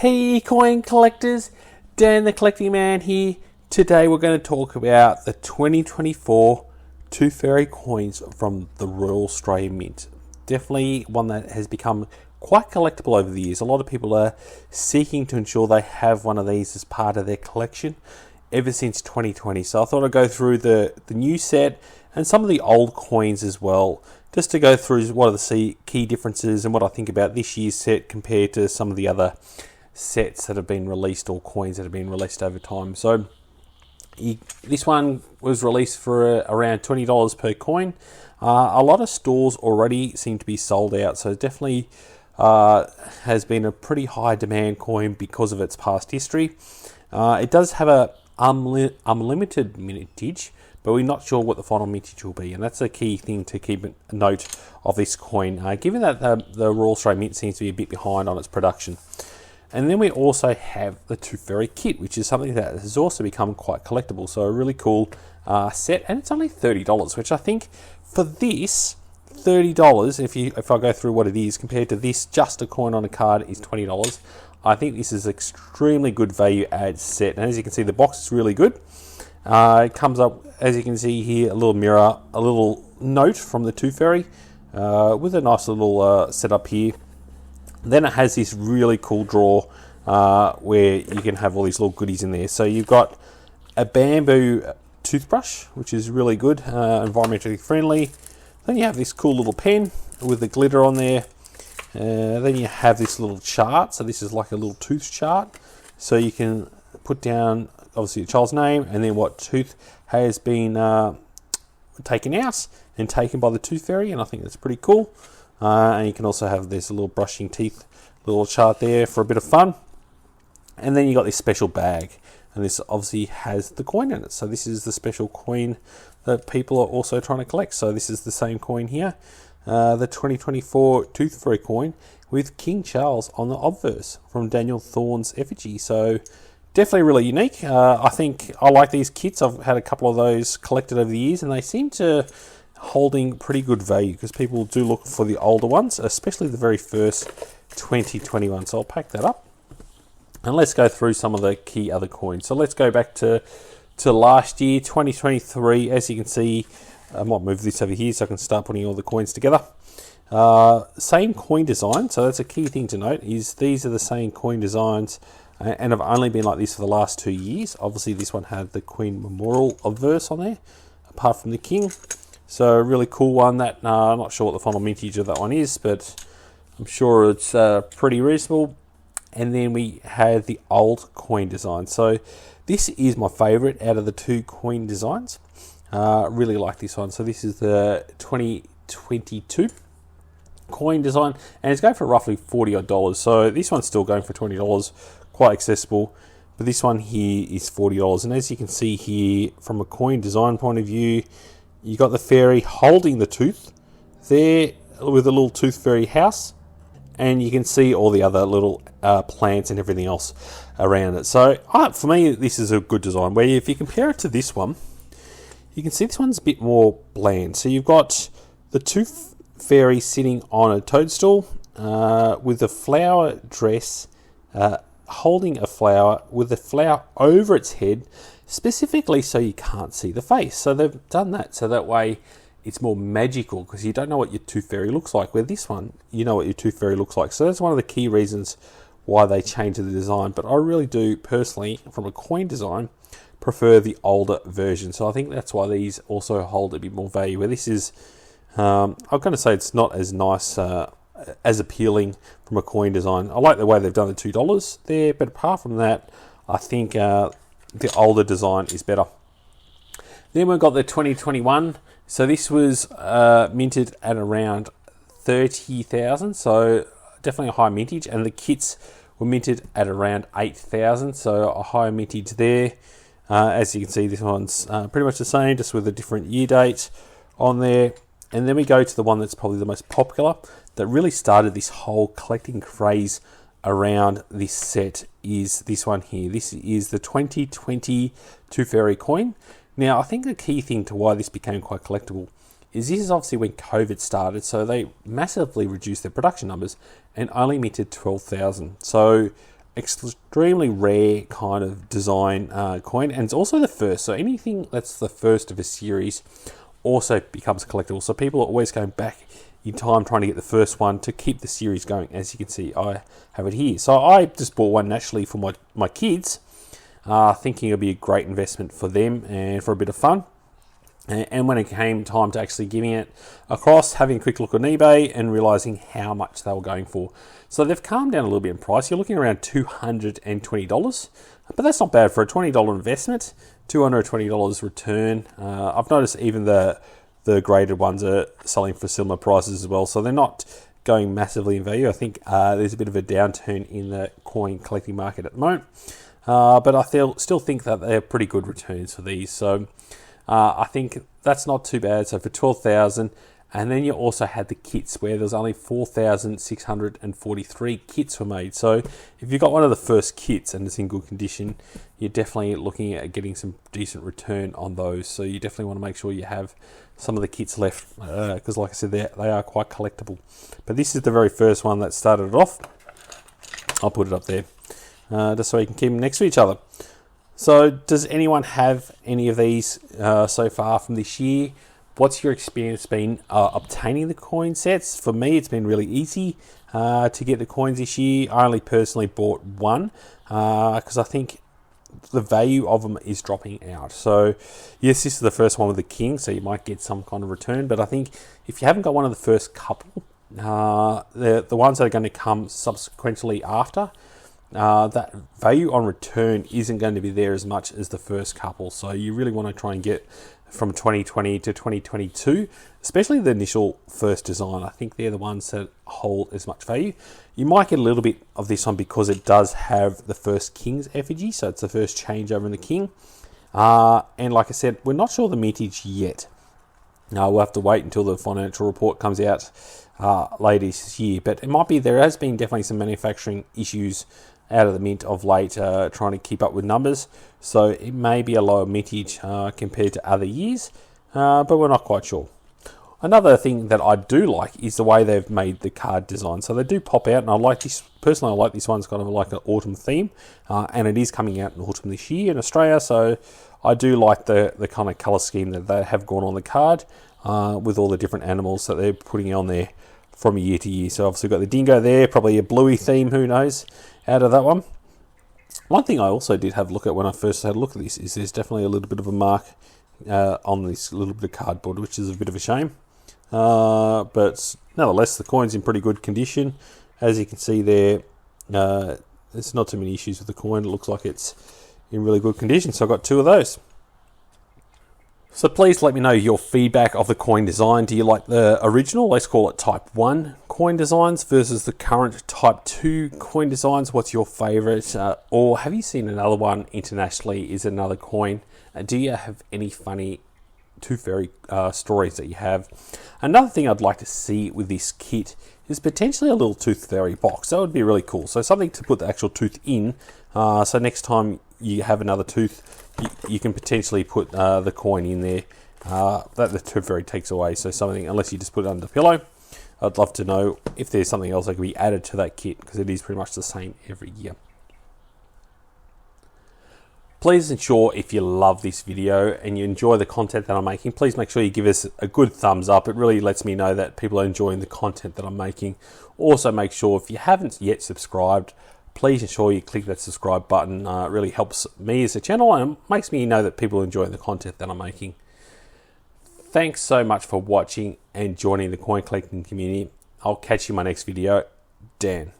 Hey coin collectors, Dan the Collecting Man here. Today we're going to talk about the 2024 Tooth Fairy coins from the Royal Australian Mint. Definitely one that has become quite collectible over the years. A lot of people are seeking to ensure they have one of these as part of their collection ever since 2020. So I thought I'd go through the new set and some of the old coins as well, just to go through what are the key differences and what I think about this year's set compared to some of the other sets that have been released or coins that have been released over time. So this one was released for around $20 per coin. A lot of stores already seem to be sold out, so it definitely has been a pretty high demand coin because of its past history. It does have a unlimited mintage, but we're not sure what the final mintage will be, and that's a key thing to keep a note of this coin, given that the Royal Australian Mint seems to be a bit behind on its production. And then we also have the Tooth Fairy kit, which is something that has also become quite collectible. So a really cool set, and it's only $30, which I think for this $30, if I go through what it is compared to this, just a coin on a card is $20. I think this is extremely good value add set, and as you can see, the box is really good. It comes up, as you can see here, a little mirror, a little note from the Tooth Fairy with a nice little setup here. Then it has this really cool drawer where you can have all these little goodies in there. So you've got a bamboo toothbrush, which is really good, environmentally friendly. Then you have this cool little pen with the glitter on there. Then you have this little chart. So this is like a little tooth chart. So you can put down, obviously, the child's name and then what tooth has been taken out and taken by the Tooth Fairy. And I think that's pretty cool. And you can also have this little brushing teeth little chart there for a bit of fun. And then you got this special bag, and this obviously has the coin in it. So this is the special coin that people are also trying to collect. So this is the same coin here, the 2024 Tooth Fairy coin with King Charles on the obverse from Daniel Thorne's effigy. So definitely really unique. I think I like these kits. I've had a couple of those collected over the years, and they seem to holding pretty good value because people do look for the older ones, especially the very first 2021. So I'll pack that up and let's go through some of the key other coins. So let's go back to last year, 2023. As you can see, I might move this over here so I can start putting all the coins together. Same coin design, so that's a key thing to note, is these are the same coin designs and have only been like this for the last 2 years. Obviously this one had the Queen Memorial obverse on there, apart from the King. So a really cool one that, I'm not sure what the final mintage of that one is, but I'm sure it's pretty reasonable. And then we have the old coin design. So this is my favourite out of the two coin designs. Really like this one. So this is the 2022 coin design, and it's going for roughly $40 odd. So this one's still going for $20, quite accessible. But this one here is $40. And as you can see here, from a coin design point of view, you got the fairy holding the tooth there with a little Tooth Fairy house, and you can see all the other little plants and everything else around it. So for me, this is a good design, where if you compare it to this one, you can see this one's a bit more bland. So you've got the Tooth Fairy sitting on a toadstool with a flower dress, holding a flower with the flower over its head, specifically so you can't see the face. So they've done that so that way it's more magical, because you don't know what your Tooth Fairy looks like. Where this one, you know what your Tooth Fairy looks like. So that's one of the key reasons why they changed the design. But I really do, personally, from a coin design, prefer the older version. So I think that's why these also hold a bit more value. Where this is, I'm going to say it's not as nice, as appealing from a coin design. I like the way they've done the $2 there, but apart from that, I think the older design is better. Then we've got the 2021. So this was minted at around 30,000. So definitely a high mintage. And the kits were minted at around 8,000. So a higher mintage there. As you can see, this one's pretty much the same, just with a different year date on there. And then we go to the one that's probably the most popular, that really started this whole collecting craze around this set, is this one here. This is the 2020 Tooth Fairy coin. Now, I think the key thing to why this became quite collectible is this is obviously when COVID started, so they massively reduced their production numbers and only minted 12,000. So extremely rare kind of design coin, and it's also the first. So anything that's the first of a series also becomes collectible. So people are always going back in time trying to get the first one to keep the series going. As you can see, I have it here. So I just bought one naturally for my kids, thinking it'll be a great investment for them and for a bit of fun. And when it came time to actually giving it across, having a quick look on eBay and realizing how much they were going for. So they've calmed down a little bit in price. You're looking around $220, but that's not bad for a $20 investment, $220 return. I've noticed even the graded ones are selling for similar prices as well. So they're not going massively in value. I think there's a bit of a downturn in the coin collecting market at the moment. But I still think that they're pretty good returns for these. So I think that's not too bad. So for 12,000, and then you also had the kits where there's only 4,643 kits were made. So if you got one of the first kits and it's in good condition, you're definitely looking at getting some decent return on those. So you definitely want to make sure you have some of the kits left, because like I said, they are quite collectible. But this is the very first one that started it off. I'll put it up there just so you can keep them next to each other. So does anyone have any of these so far from this year? What's your experience been obtaining the coin sets? For me, it's been really easy to get the coins this year. I only personally bought one because I think the value of them is dropping out. So yes, this is the first one with the king, so you might get some kind of return. But I think if you haven't got one of the first couple, the ones that are going to come subsequently after, that value on return isn't going to be there as much as the first couple. So you really want to try and get from 2020 to 2022, especially the initial first design. I think they're the ones that hold as much value. You might get a little bit of this one because it does have the first king's effigy, so it's the first changeover in the king. And like I said, we're not sure the mintage yet. We'll have to wait until the financial report comes out later this year. But it might be, there has been definitely some manufacturing issues out of the mint of late, trying to keep up with numbers. So it may be a lower mintage compared to other years, but we're not quite sure. Another thing that I do like is the way they've made the card design. So they do pop out, and I like this. Personally, I like this one. It's kind of like an autumn theme, and it is coming out in autumn this year in Australia. So I do like the kind of colour scheme that they have gone on the card, with all the different animals that they're putting on there from year to year. So obviously we've got the dingo there, probably a bluey theme, who knows, out of that one. One thing I also did have a look at when I first had a look at this is there's definitely a little bit of a mark on this little bit of cardboard, which is a bit of a shame. But nonetheless, the coin's in pretty good condition. As you can see there, there's not too many issues with the coin. It looks like it's in really good condition. So I've got two of those. So please let me know your feedback of the coin design. Do you like the original, let's call it Type 1 coin designs versus the current Type 2 coin designs? What's your favourite? Or have you seen another one internationally? Is another coin? Do you have any funny Tooth Fairy stories that you have? Another thing I'd like to see with this kit is potentially a little Tooth Fairy box. That would be really cool. So something to put the actual tooth in. So next time you have another tooth, you can potentially put the coin in there that the Tooth Fairy takes away. So something, unless you just put it under the pillow. I'd love to know if there's something else that could be added to that kit, because it is pretty much the same every year. Please ensure, if you love this video and you enjoy the content that I'm making, please make sure you give us a good thumbs up. It really lets me know that people are enjoying the content that I'm making. Also, make sure if you haven't yet subscribed, please ensure you click that subscribe button. It really helps me as a channel and makes me know that people are enjoying the content that I'm making. Thanks so much for watching and joining the coin collecting community. I'll catch you in my next video. Dan.